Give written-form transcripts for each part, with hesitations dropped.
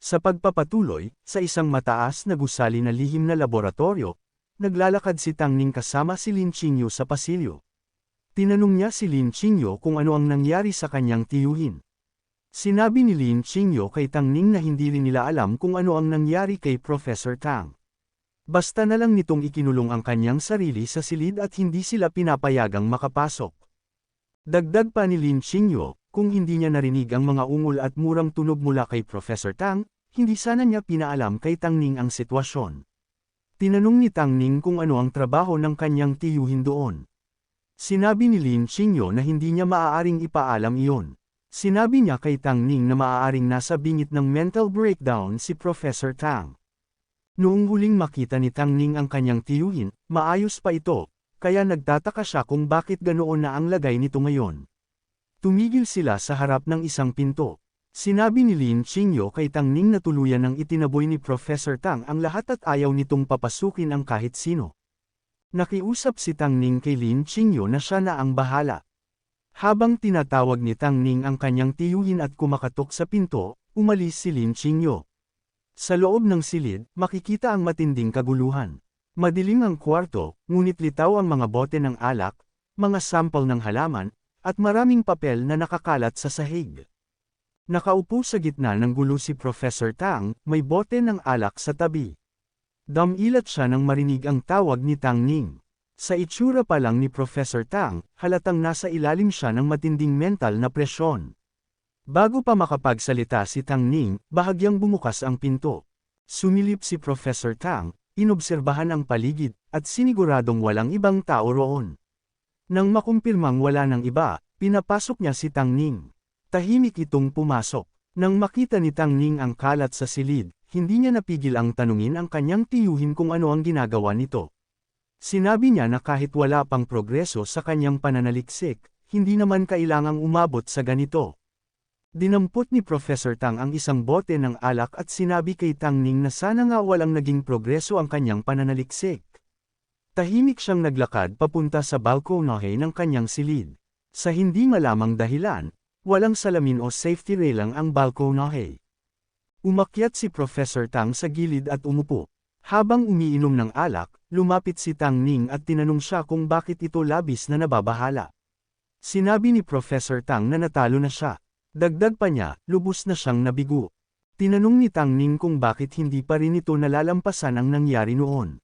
Sa pagpapatuloy, sa isang mataas na gusali na lihim na laboratorio, naglalakad si Tang Ning kasama si Lin Qingyu sa pasilyo. Tinanong niya si Lin Qingyu kung ano ang nangyari sa kanyang tiyuhin. Sinabi ni Lin Qingyu kay Tang Ning na hindi rin nila alam kung ano ang nangyari kay Professor Tang. Basta na lang nitong ikinulong ang kanyang sarili sa silid at hindi sila pinapayagang makapasok. Dagdag pa ni Lin Qingyu, kung hindi niya narinig ang mga ungol at murang tunog mula kay Professor Tang, hindi sana niya pinaalam kay Tang Ning ang sitwasyon. Tinanong ni Tang Ning kung ano ang trabaho ng kanyang tiyuhin doon. Sinabi ni Lin Qingyu na hindi niya maaaring ipaalam iyon. Sinabi niya kay Tang Ning na maaaring nasa bingit ng mental breakdown si Professor Tang. Noong huling makita ni Tang Ning ang kanyang tiyuhin, maayos pa ito, kaya nagtataka siya kung bakit ganoon na ang lagay nito ngayon. Tumigil sila sa harap ng isang pinto. Sinabi ni Lin Qingyu kay Tang Ning na tuluyan ng itinaboy ni Professor Tang ang lahat at ayaw nitong papasukin ang kahit sino. Nakiusap si Tang Ning kay Lin Qingyu na siya na ang bahala. Habang tinatawag ni Tang Ning ang kanyang tiyuhin at kumakatok sa pinto, umalis si Lin Qingyu. Sa loob ng silid, makikita ang matinding kaguluhan. Madilim ang kwarto, ngunit litaw ang mga bote ng alak, mga sampol ng halaman, at maraming papel na nakakalat sa sahig. Nakaupo sa gitna ng gulo si Professor Tang, may bote ng alak sa tabi. Damilat siya nang marinig ang tawag ni Tang Ning. Sa itsura pa lang ni Professor Tang, halatang nasa ilalim siya ng matinding mental na presyon. Bago pa makapagsalita si Tang Ning, bahagyang bumukas ang pinto. Sumilip si Professor Tang, inobserbahan ang paligid, at siniguradong walang ibang tao roon. Nang makumpirmang wala ng iba, pinapasok niya si Tang Ning. Tahimik itong pumasok. Nang makita ni Tang Ning ang kalat sa silid, hindi niya napigil ang tanungin ang kanyang tiyuhin kung ano ang ginagawa nito. Sinabi niya na kahit wala pang progreso sa kanyang pananaliksik, hindi naman kailangang umabot sa ganito. Dinampot ni Professor Tang ang isang bote ng alak at sinabi kay Tang Ning na sana nga walang naging progreso ang kanyang pananaliksik. Tahimik siyang naglakad papunta sa balkonahe ng kanyang silid. Sa hindi malamang dahilan, walang salamin o safety railing ang balkonahe. Umakyat si Professor Tang sa gilid at umupo. Habang umiinom ng alak, lumapit si Tang Ning at tinanong siya kung bakit ito labis na nababahala. Sinabi ni Professor Tang na natalo na siya. Dagdag pa niya, lubos na siyang nabigo. Tinanong ni Tang Ning kung bakit hindi pa rin ito nalalampasan ang nangyari noon.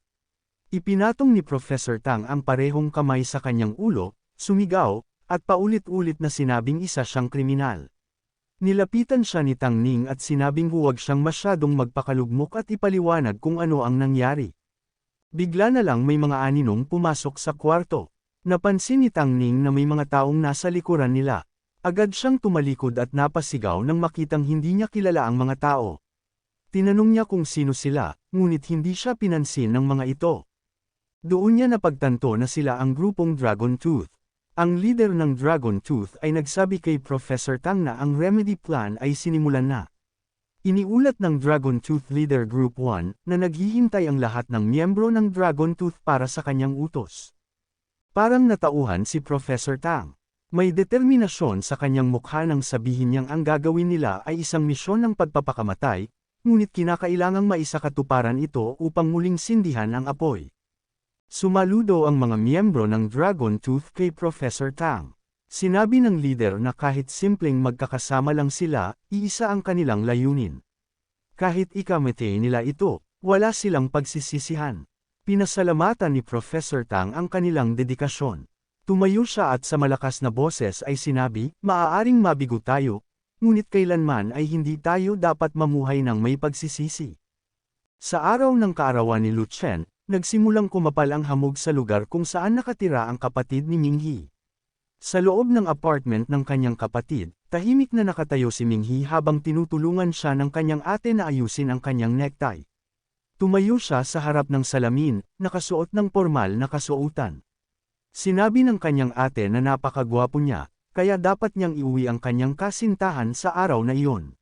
Ipinatong ni Professor Tang ang parehong kamay sa kanyang ulo, sumigaw, at paulit-ulit na sinabing isa siyang kriminal. Nilapitan siya ni Tang Ning at sinabing huwag siyang masyadong magpakalugmok at ipaliwanag kung ano ang nangyari. Bigla na lang may mga aninong pumasok sa kwarto. Napansin ni Tang Ning na may mga taong nasa likuran nila. Agad siyang tumalikod at napasigaw nang makitang hindi niya kilala ang mga tao. Tinanong niya kung sino sila, ngunit hindi siya pinansin ng mga ito. Doon niya napagtanto na sila ang grupong Dragon Tooth. Ang leader ng Dragon Tooth ay nagsabi kay Professor Tang na ang remedy plan ay sinimulan na. Iniulat ng Dragon Tooth Leader Group 1 na naghihintay ang lahat ng miyembro ng Dragon Tooth para sa kanyang utos. Parang natauhan si Professor Tang. May determinasyon sa kanyang mukha nang sabihin niyang ang gagawin nila ay isang misyon ng pagpapakamatay, ngunit kinakailangang maisakatuparan ito upang muling sindihan ang apoy. Sumaludo ang mga miyembro ng Dragon Tooth kay Professor Tang. Sinabi ng leader na kahit simpleng magkakasama lang sila, iisa ang kanilang layunin. Kahit ikamete nila ito, wala silang pagsisisihan. Pinasalamatan ni Professor Tang ang kanilang dedikasyon. Tumayo siya at sa malakas na boses ay sinabi, maaaring mabigo tayo, ngunit kailanman ay hindi tayo dapat mamuhay ng may pagsisisi. Sa araw ng kaarawan ni Lu Chen, nagsimulang kumapal ang hamog sa lugar kung saan nakatira ang kapatid ni Minghi. Sa loob ng apartment ng kanyang kapatid, tahimik na nakatayo si Minghi habang tinutulungan siya ng kanyang ate na ayusin ang kanyang necktie. Tumayo siya sa harap ng salamin, nakasuot ng pormal na kasuotan. Sinabi ng kanyang ate na napakagwapo niya, kaya dapat niyang iuwi ang kanyang kasintahan sa araw na iyon.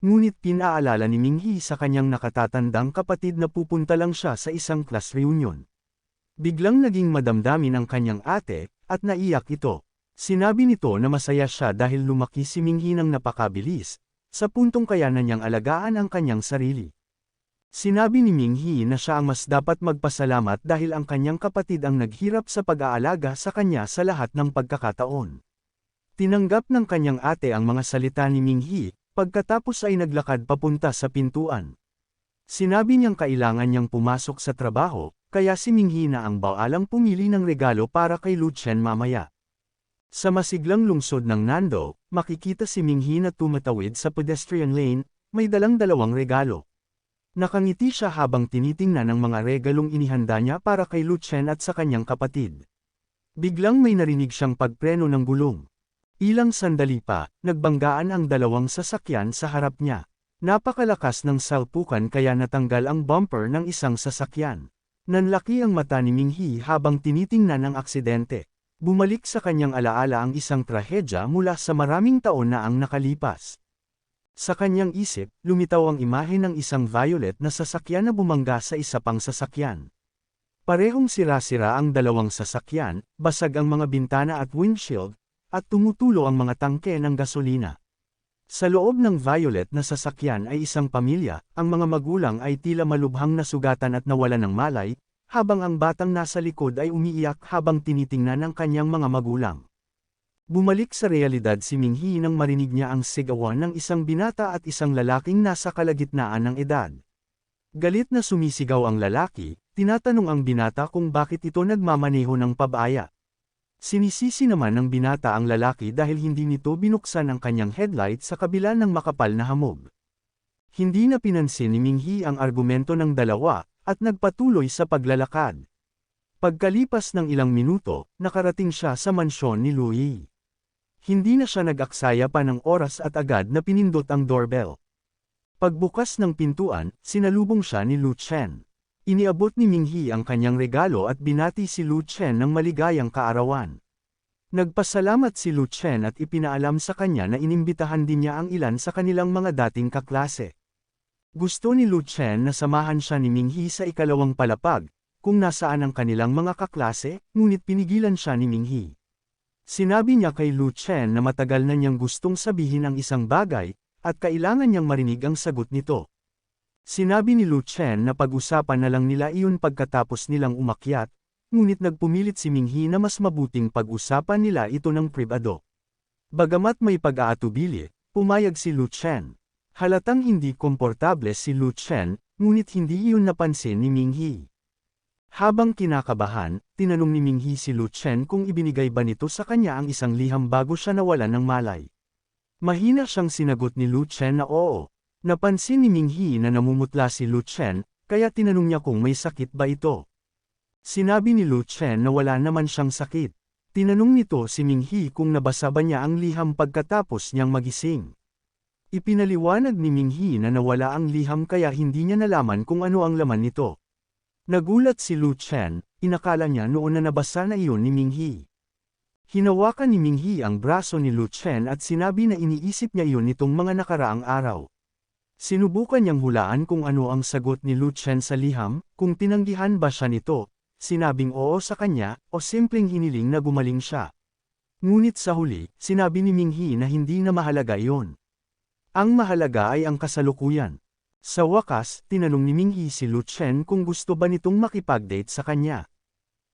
Ngunit pinaalala ni Minghi sa kanyang nakatatandang kapatid na pupunta lang siya sa isang class reunion. Biglang naging madamdamin ang kanyang ate, at naiyak ito. Sinabi nito na masaya siya dahil lumaki si Minghi ng napakabilis. sa puntong kayanan niyang alagaan ang kanyang sarili. Sinabi ni Ming-Hee na siya ang mas dapat magpasalamat dahil ang kanyang kapatid ang naghirap sa pag-aalaga sa kanya sa lahat ng pagkakataon. Tinanggap ng kanyang ate ang mga salita ni Ming-Hee, pagkatapos ay naglakad papunta sa pintuan. Sinabi niyang kailangan niyang pumasok sa trabaho, kaya si Ming-Hee na ang baalang pumili ng regalo para kay Lu Chen mamaya. Sa masiglang lungsod ng Nando, makikita si Ming-Hee na tumatawid sa pedestrian lane, may dalang dalawang regalo. Nakangiti siya habang tinitingnan ang mga regalong inihanda niya para kay Lu Chen at sa kanyang kapatid. Biglang may narinig siyang pagpreno ng gulong. Ilang sandali pa, nagbanggaan ang dalawang sasakyan sa harap niya. Napakalakas ng salpukan kaya natanggal ang bumper ng isang sasakyan. Nanlaki ang mata ni Ming-Hee habang tinitingnan ang aksidente. Bumalik sa kanyang alaala ang isang trahedya mula sa maraming taon na ang nakalipas. Sa kanyang isip, lumitaw ang imahe ng isang violet na sasakyan na bumangga sa isa pang sasakyan. Parehong sira-sira ang dalawang sasakyan, basag ang mga bintana at windshield, at tumutulo ang mga tangke ng gasolina. Sa loob ng violet na sasakyan ay isang pamilya, ang mga magulang ay tila malubhang nasugatan at nawalan ng malay, habang ang batang nasa likod ay umiiyak habang tinitingnan ng kanyang mga magulang. Bumalik sa realidad si Ming-Hee nang marinig niya ang sigawan ng isang binata at isang lalaking nasa kalagitnaan ng edad. Galit na sumisigaw ang lalaki, tinatanong ang binata kung bakit ito nagmamaneho ng pabaya. Sinisisi naman ng binata ang lalaki dahil hindi nito binuksan ang kanyang headlight sa kabila ng makapal na hamog. Hindi na pinansin ni Ming-Hee ang argumento ng dalawa, at nagpatuloy sa paglalakad. Pagkalipas ng ilang minuto, nakarating siya sa mansyon ni Lu Yi. Hindi na siya nag-aksaya pa ng oras at agad na pinindot ang doorbell. Pagbukas ng pintuan, sinalubong siya ni Lu Chen. Iniabot ni Ming-Hee ang kanyang regalo at binati si Lu Chen ng maligayang kaarawan. Nagpasalamat si Lu Chen at ipinaalam sa kanya na inimbitahan din niya ang ilan sa kanilang mga dating kaklase. Gusto ni Lu Chen na samahan siya ni Ming-Hee sa ikalawang palapag, kung nasaan ang kanilang mga kaklase, ngunit pinigilan siya ni Ming-Hee. Sinabi niya kay Lu Chen na matagal na niyang gustong sabihin ang isang bagay, at kailangan niyang marinig ang sagot nito. Sinabi ni Lu Chen na pag-usapan na lang nila iyon pagkatapos nilang umakyat, ngunit nagpumilit si Ming-Hee na mas mabuting pag-usapan nila ito ng pribado. Bagamat may pag-aatubili, pumayag si Lu Chen. Halatang hindi komportable si Lu Chen, ngunit hindi iyon napansin ni Ming-Hee. Habang kinakabahan, tinanong ni Ming-Hee si Lu Chen kung ibinigay ba nito sa kanya ang isang liham bago siya nawalan ng malay. Mahina siyang sinagot ni Lu Chen na oo. Napansin ni Ming-Hee na namumutla si Lu Chen, kaya tinanong niya kung may sakit ba ito. Sinabi ni Lu Chen na wala naman siyang sakit. Tinanong nito si Ming-Hee kung nabasa ba niya ang liham pagkatapos niyang magising. Ipinaliwanag ni Ming-Hee na nawala ang liham kaya hindi niya nalaman kung ano ang laman nito. Nagulat si Lu Chen, inakala niya noon na nabasa na iyon ni Ming-Hee. Hinawakan ni Ming-Hee ang braso ni Lu Chen at sinabi na iniisip niya iyon nitong mga nakaraang araw. Sinubukan niyang hulaan kung ano ang sagot ni Lu Chen sa liham, kung tinanggihan ba siya nito, sinabing oo sa kanya, o simpleng hiniling na gumaling siya. Ngunit sa huli, sinabi ni Ming-Hee na hindi na mahalaga iyon. Ang mahalaga ay ang kasalukuyan. Sa wakas, tinanong ni Ming-Hee si Lu Chen kung gusto ba nitong makipag-date sa kanya.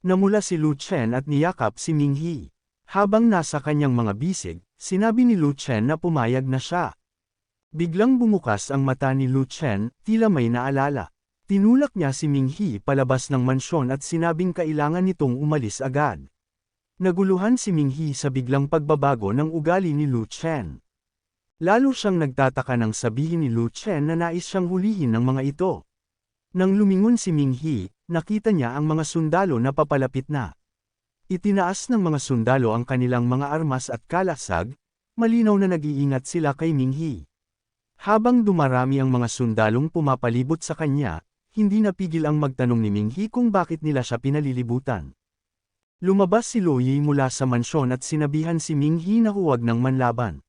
Namula si Lu Chen at niyakap si Ming-Hee. Habang nasa kanyang mga bisig, sinabi ni Lu Chen na pumayag na siya. Biglang bumukas ang mata ni Lu Chen, tila may naalala. Tinulak niya si Ming-Hee palabas ng mansyon at sinabing kailangan nitong umalis agad. Naguluhan si Ming-Hee sa biglang pagbabago ng ugali ni Lu Chen. Lalo siyang nagtataka nang sabihin ni Lu Chen na nais siyang hulihin ng mga ito. Nang lumingon si Ming-Hee, nakita niya ang mga sundalo na papalapit na. Itinaas ng mga sundalo ang kanilang mga armas at kalasag, malinaw na nag-iingat sila kay Ming-Hee. Habang dumarami ang mga sundalong pumapalibot sa kanya, hindi napigil ang magtanong ni Ming-Hee kung bakit nila siya pinalilibutan. Lumabas si Lu Yi mula sa mansyon at sinabihan si Ming-Hee na huwag nang manlaban.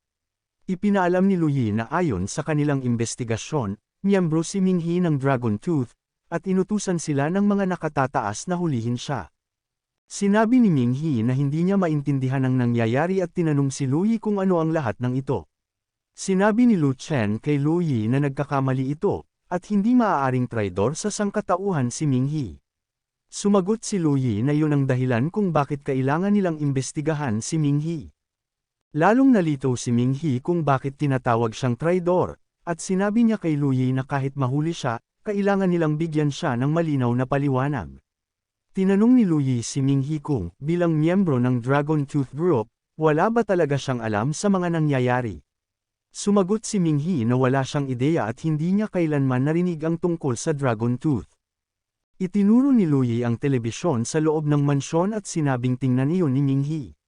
Ipinaalam ni Lu Yi na ayon sa kanilang investigasyon, miyembro si Ming-Hee ng Dragon Tooth, at inutusan sila ng mga nakatataas na hulihin siya. Sinabi ni Ming-Hee na hindi niya maintindihan ang nangyayari at tinanong si Lu Yi kung ano ang lahat ng ito. Sinabi ni Lu Chen kay Lu Yi na nagkakamali ito, at hindi maaaring traidor sa sangkatauhan si Ming He. Sumagot si Lu Yi na yun ang dahilan kung bakit kailangan nilang imbestigahan si Ming He. Lalong nalito si Ming He kung bakit tinatawag siyang traidor, at sinabi niya kay Lu Yi na kahit mahuli siya, kailangan nilang bigyan siya ng malinaw na paliwanag. Tinanong ni Lu Yi si Ming He kung, bilang miyembro ng Dragon Tooth Group, wala ba talaga siyang alam sa mga nangyayari? Sumagot si Ming He na wala siyang ideya at hindi niya kailanman narinig ang tungkol sa Dragon Tooth. Itinuro ni Lu Yi ang telebisyon sa loob ng mansyon at sinabing tingnan iyon ni Ming He.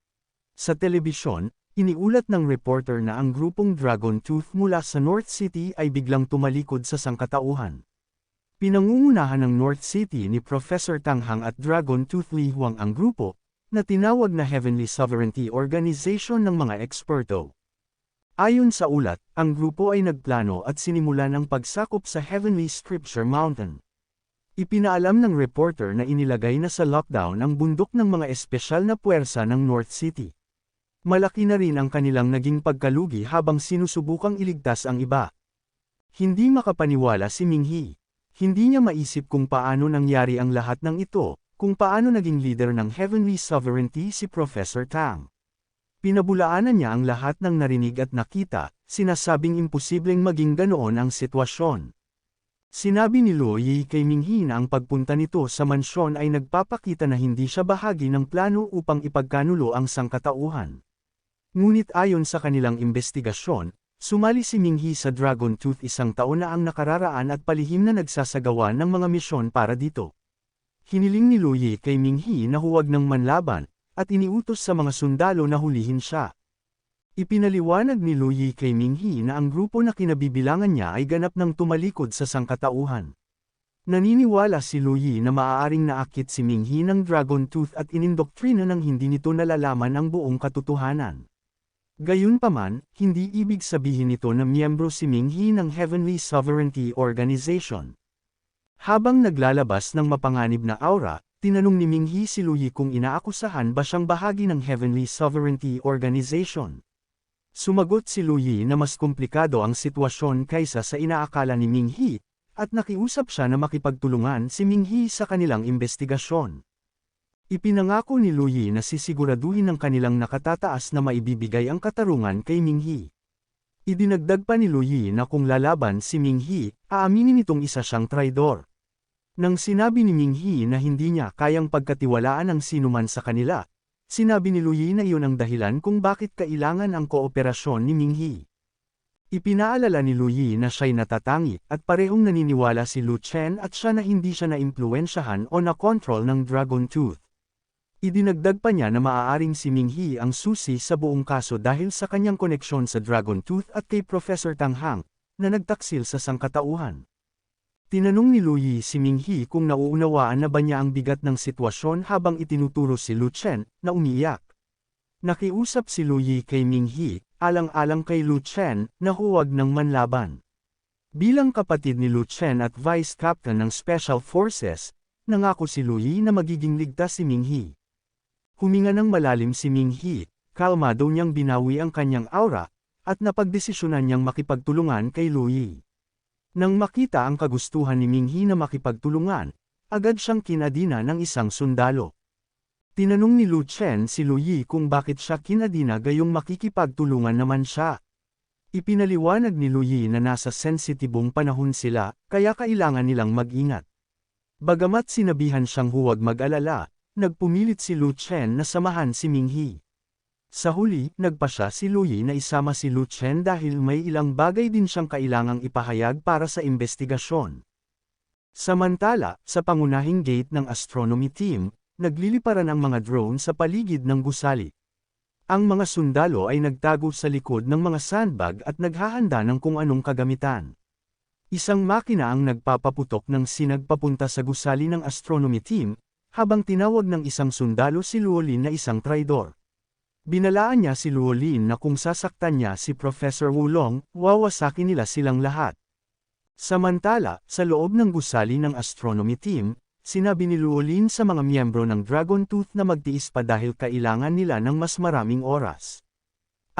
Sa telebisyon, iniulat ng reporter na ang grupong Dragon Tooth mula sa North City ay biglang tumalikod sa sangkatauhan. Pinangungunahan ng North City ni Professor Tang Hang at Dragon Tooth Li Huang ang grupo, na tinawag na Heavenly Sovereignty Organization ng mga eksperto. Ayon sa ulat, ang grupo ay nagplano at sinimulan ang pagsakop sa Heavenly Scripture Mountain. Ipinaalam ng reporter na inilagay na sa lockdown ang bundok ng mga espesyal na puwersa ng North City. Malaki na rin ang kanilang naging pagkalugi habang sinusubukang iligtas ang iba. Hindi makapaniwala si Ming He. Hindi niya maisip kung paano nangyari ang lahat ng ito, kung paano naging leader ng Heavenly Sovereignty si Professor Tang. Pinabulaanan niya ang lahat ng narinig at nakita, sinasabing imposibleng maging ganoon ang sitwasyon. Sinabi ni Lu Yi kay Ming He na ang pagpunta nito sa mansyon ay nagpapakita na hindi siya bahagi ng plano upang ipagkanulo ang sangkatauhan. Ngunit ayon sa kanilang investigasyon, sumali si Ming He sa Dragon Tooth isang taon na ang nakararaan at palihim na nagsasagawa ng mga misyon para dito. Hiniling ni Lu Yi kay Ming He na huwag ng manlaban, at iniutos sa mga sundalo na hulihin siya. Ipinaliwanag ni Lu Yi kay Ming He na ang grupo na kinabibilangan niya ay ganap ng tumalikod sa sangkatauhan. Naniniwala si Lu Yi na maaaring naakit si Ming He ng Dragon Tooth at inindoktrina nang hindi nito nalalaman ang buong katotohanan. Gayunpaman, hindi ibig sabihin nito na miyembro si Ming He ng Heavenly Sovereignty Organization. Habang naglalabas ng mapanganib na aura, tinanong ni Ming He si Lu Yi kung inaakusahan ba siyang bahagi ng Heavenly Sovereignty Organization. Sumagot si Lu Yi na mas komplikado ang sitwasyon kaysa sa inaakala ni Ming He, at nakiusap siya na makipagtulungan si Ming He sa kanilang investigasyon. Ipinangako ni Lu Yi na sisiguraduhin ng kanilang nakatataas na maibibigay ang katarungan kay Ming He. Idinagdag pa ni Lu Yi na kung lalaban si Ming He, aaminin itong isa siyang traidor. Nang sinabi ni Ming He na hindi niya kayang pagkatiwalaan ang sinuman sa kanila, sinabi ni Lu Yi na iyon ang dahilan kung bakit kailangan ang kooperasyon ni Ming He. Ipinaalala ni Lu Yi na siya'y natatangi at parehong naniniwala si Lu Chen at siya na hindi siya naimpluwensyahan o nakontrol ng Dragon Tooth. Idinagdag pa niya na maaaring si Ming He ang susi sa buong kaso dahil sa kanyang koneksyon sa Dragon Tooth at kay Professor Tang Hang, na nagtaksil sa sangkatauhan. Tinanong ni Lu Yi si Ming He kung nauunawaan na ba niya ang bigat ng sitwasyon habang itinuturo si Lu Chen, na umiiyak. Nakiusap si Lu Yi kay Ming He, alang-alang kay Lu Chen, na huwag ng manlaban. Bilang kapatid ni Lu Chen at Vice Captain ng Special Forces, nangako si Lu Yi na magiging ligtas si Ming He. Huminga ng malalim si Ming He, kalmado niyang binawi ang kanyang aura, at napagdesisyonan niyang makipagtulungan kay Lu Yi. Nang makita ang kagustuhan ni Ming He na makipagtulungan, agad siyang kinadina ng isang sundalo. Tinanong ni Lu Chen si Lu Yi kung bakit siya kinadina gayong makikipagtulungan naman siya. Ipinaliwanag ni Lu Yi na nasa sensitibong panahon sila, kaya kailangan nilang mag-ingat. Bagamat sinabihan siyang huwag mag-alala, nagpumilit si Lu Chen na samahan si Ming He. Sa huli, nagpasya si Lu Yi na isama si Lu Chen dahil may ilang bagay din siyang kailangang ipahayag para sa investigasyon. Samantala, sa pangunahing gate ng astronomy team, nagliliparan ang mga drone sa paligid ng gusali. Ang mga sundalo ay nagtago sa likod ng mga sandbag at naghahanda ng kung anong kagamitan. Isang makina ang nagpapaputok ng sinag papunta sa gusali ng astronomy team, habang tinawag ng isang sundalo si Luolin na isang traidor. Binalaan niya si Luolin na kung sasaktan niya si Professor Wulong, wawasaki nila silang lahat. Samantala, sa loob ng gusali ng astronomy team, sinabi ni Luolin sa mga miyembro ng Dragon Tooth na magtiis pa dahil kailangan nila ng mas maraming oras.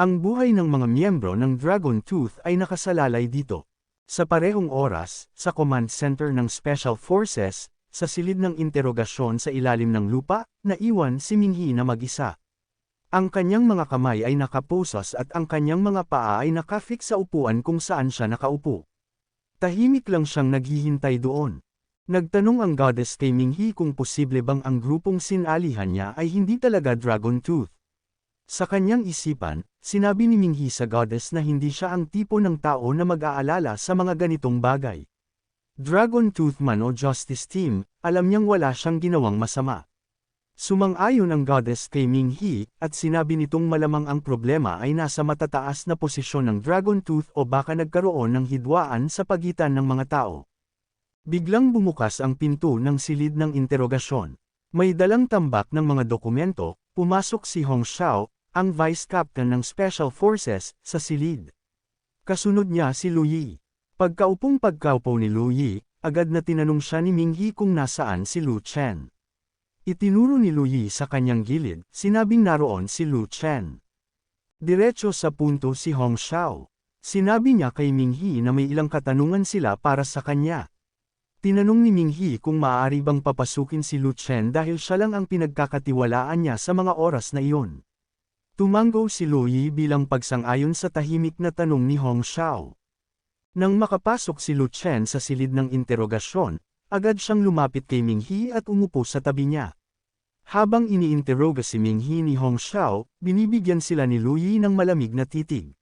Ang buhay ng mga miyembro ng Dragon Tooth ay nakasalalay dito. Sa parehong oras, sa command center ng Special Forces, sa silid ng interogasyon sa ilalim ng lupa, naiwan si Minghi na mag-isa. Ang kanyang mga kamay ay nakaposas at ang kanyang mga paa ay nakafix sa upuan kung saan siya nakaupo. Tahimik lang siyang naghihintay doon. Nagtanong ang goddess kay Minghi kung posible bang ang grupong sinalihan niya ay hindi talaga Dragon Tooth. Sa kanyang isipan, sinabi ni Minghi sa goddess na hindi siya ang tipo ng tao na mag-aalala sa mga ganitong bagay. Dragon Tooth man o Justice Team, alam niyang wala siyang ginawang masama. Sumang-ayon ang goddess kay Minghi, at sinabi nitong malamang ang problema ay nasa matataas na posisyon ng Dragon Tooth o baka nagkaroon ng hidwaan sa pagitan ng mga tao. Biglang bumukas ang pinto ng silid ng interogasyon. May dalang tambak ng mga dokumento, pumasok si Hong Xiao, ang Vice Captain ng Special Forces, sa silid. Kasunod niya si Lu Yi. Pagkaupo ni Lu Yi, agad na tinanong siya ni Minghi kung nasaan si Lu Chen. Itinuro ni Lu Yi sa kanyang gilid, sinabing naroon si Lu Chen. Diretso sa punto si Hong Xiao. Sinabi niya kay Minghi na may ilang katanungan sila para sa kanya. Tinanong ni Minghi kung maaari bang papasukin si Lu Chen dahil siya lang ang pinagkakatiwalaan niya sa mga oras na iyon. Tumango si Lu Yi bilang pagsang-ayon sa tahimik na tanong ni Hong Xiao. Nang makapasok si Lu Chen sa silid ng interogasyon, agad siyang lumapit kay Minghi at umupo sa tabi niya. Habang iniinteroga si Minghi ni Hong Xiao, binibigyan sila ni Lu Yi ng malamig na titig.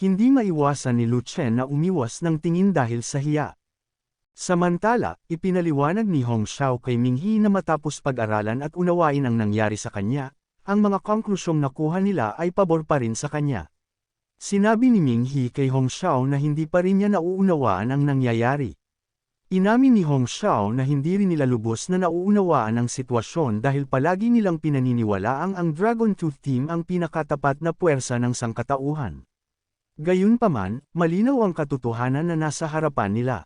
Hindi maiwasan ni Lu Chen na umiwas ng tingin dahil sa hiya. Samantala, ipinaliwanag ni Hong Xiao kay Minghi na matapos pag-aralan at unawain ang nangyari sa kanya, ang mga konklusyong nakuha nila ay pabor pa rin sa kanya. Sinabi ni Minghi kay Hong Xiao na hindi pa rin niya nauunawaan ang nangyayari. Inamin ni Hong Xiao na hindi rin nila lubos na nauunawaan ang sitwasyon dahil palagi nilang pinaniniwalaang ang Dragon Tooth Team ang pinakatapat na puwersa ng sangkatauhan. Gayunpaman, malinaw ang katotohanan na nasa harapan nila.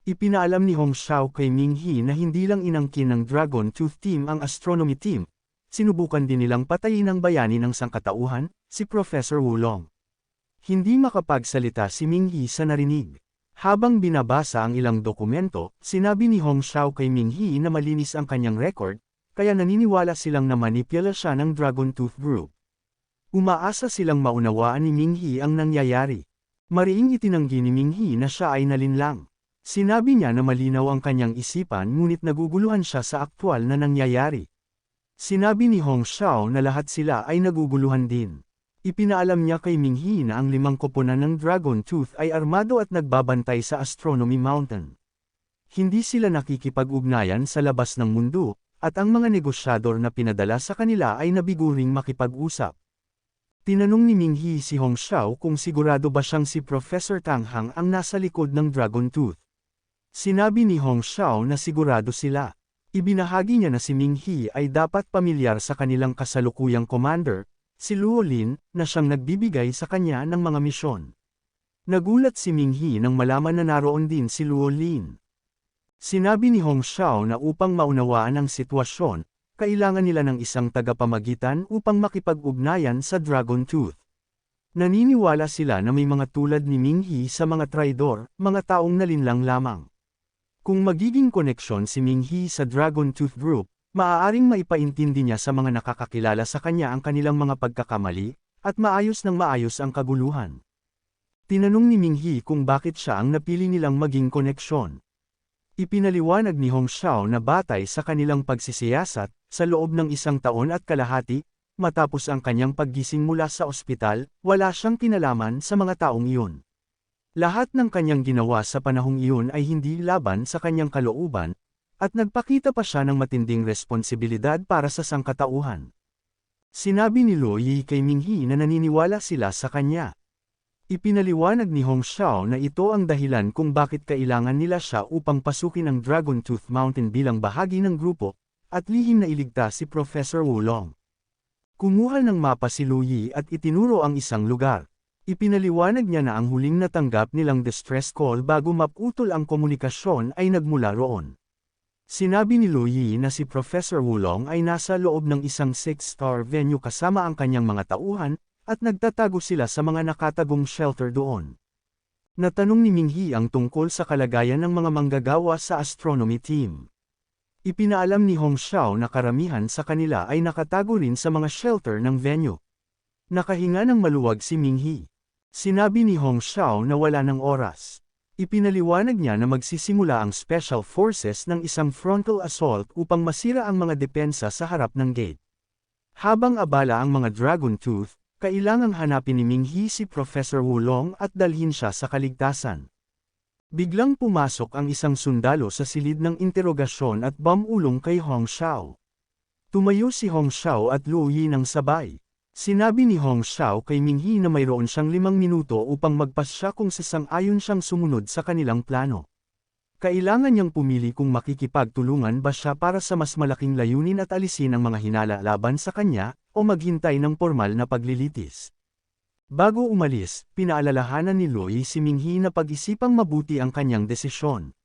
Ipinaalam ni Hong Xiao kay Minghi na hindi lang inangkin ng Dragon Tooth Team ang Astronomy Team, sinubukan din nilang patayin ang bayani ng sangkatauhan, si Professor Wulong. Hindi makapagsalita si Minghi sa narinig. Habang binabasa ang ilang dokumento, sinabi ni Hong Xiao kay Minghi na malinis ang kanyang record, kaya naniniwala silang na manipula siya ng Dragon Tooth Group. Umaasa silang maunawaan ni Minghi ang nangyayari. Mariing itinanggi ni Minghi na siya ay nalinlang. Sinabi niya na malinaw ang kanyang isipan ngunit naguguluhan siya sa aktwal na nangyayari. Sinabi ni Hong Xiao na lahat sila ay naguguluhan din. Ipinaalam niya kay Minghi na ang 5 koponan ng Dragon Tooth ay armado at nagbabantay sa Astronomy Mountain. Hindi sila nakikipag-ugnayan sa labas ng mundo, at ang mga negosyador na pinadala sa kanila ay nabiguring makipag-usap. Tinanong ni Minghi si Hong Xiao kung sigurado ba siyang si Professor Tang Hang ang nasa likod ng Dragon Tooth. Sinabi ni Hong Xiao na sigurado sila. Ibinahagi niya na si Minghi ay dapat pamilyar sa kanilang kasalukuyang commander, si Luo Lin, na siyang nagbibigay sa kanya ng mga misyon. Nagulat si Minghi nang malaman na naroon din si Luo Lin. Sinabi ni Hong Xiao na upang maunawaan ang sitwasyon, kailangan nila ng isang tagapamagitan upang makipag-ugnayan sa Dragon Tooth. Naniniwala sila na may mga tulad ni Minghi sa mga traidor, mga taong nalinlang lamang. Kung magiging koneksyon si Minghi sa Dragon Tooth Group, maaaring maipaintindi niya sa mga nakakakilala sa kanya ang kanilang mga pagkakamali, at maayos ng maayos ang kaguluhan. Tinanong ni Minghi kung bakit siya ang napili nilang maging koneksyon. Ipinaliwanag ni Hong Xiao na batay sa kanilang pagsisiyasat, sa loob ng 1 taon at kalahati, matapos ang kanyang paggising mula sa ospital, wala siyang kinalaman sa mga taong iyon. Lahat ng kanyang ginawa sa panahong iyon ay hindi laban sa kanyang kalooban, at nagpakita pa siya ng matinding responsibilidad para sa sangkatauhan. Sinabi ni Luo Yi kay Minghi na naniniwala sila sa kanya. Ipinaliwanag ni Hong Xiao na ito ang dahilan kung bakit kailangan nila siya upang pasukin ang Dragon Tooth Mountain bilang bahagi ng grupo, at lihim na iligtas si Professor Wulong. Kumuha ng mapa si Lu Yi at itinuro ang isang lugar. Ipinaliwanag niya na ang huling natanggap nilang distress call bago maputol ang komunikasyon ay nagmula roon. Sinabi ni Lu Yi na si Professor Wulong ay nasa loob ng isang 6-star venue kasama ang kanyang mga tauhan, at nagtatago sila sa mga nakatagong shelter doon. Natanong ni Minghi ang tungkol sa kalagayan ng mga manggagawa sa astronomy team. Ipinaalam ni Hong Xiao na karamihan sa kanila ay nakatago rin sa mga shelter ng venue. Nakahinga ng maluwag si Minghi. Sinabi ni Hong Xiao na wala ng oras. Ipinaliwanag niya na magsisimula ang Special Forces ng isang frontal assault upang masira ang mga depensa sa harap ng gate. Habang abala ang mga Dragon Tooth, kailangang hanapin ni Minghi si Professor Wulong at dalhin siya sa kaligtasan. Biglang pumasok ang isang sundalo sa silid ng interogasyon at bumulong kay Hong Xiao. Tumayo si Hong Xiao at Luo Yi ng sabay. Sinabi ni Hong Xiao kay Minghi na mayroon siyang 5 minuto upang magpasya kung sasang-ayon siyang sumunod sa kanilang plano. Kailangan niyang pumili kung makikipagtulungan ba siya para sa mas malaking layunin at alisin ang mga hinala laban sa kanya, o maghintay ng formal na paglilitis. Bago umalis, pinaalalahanan ni Luo Yi si Minghi na pag-isipang mabuti ang kanyang desisyon.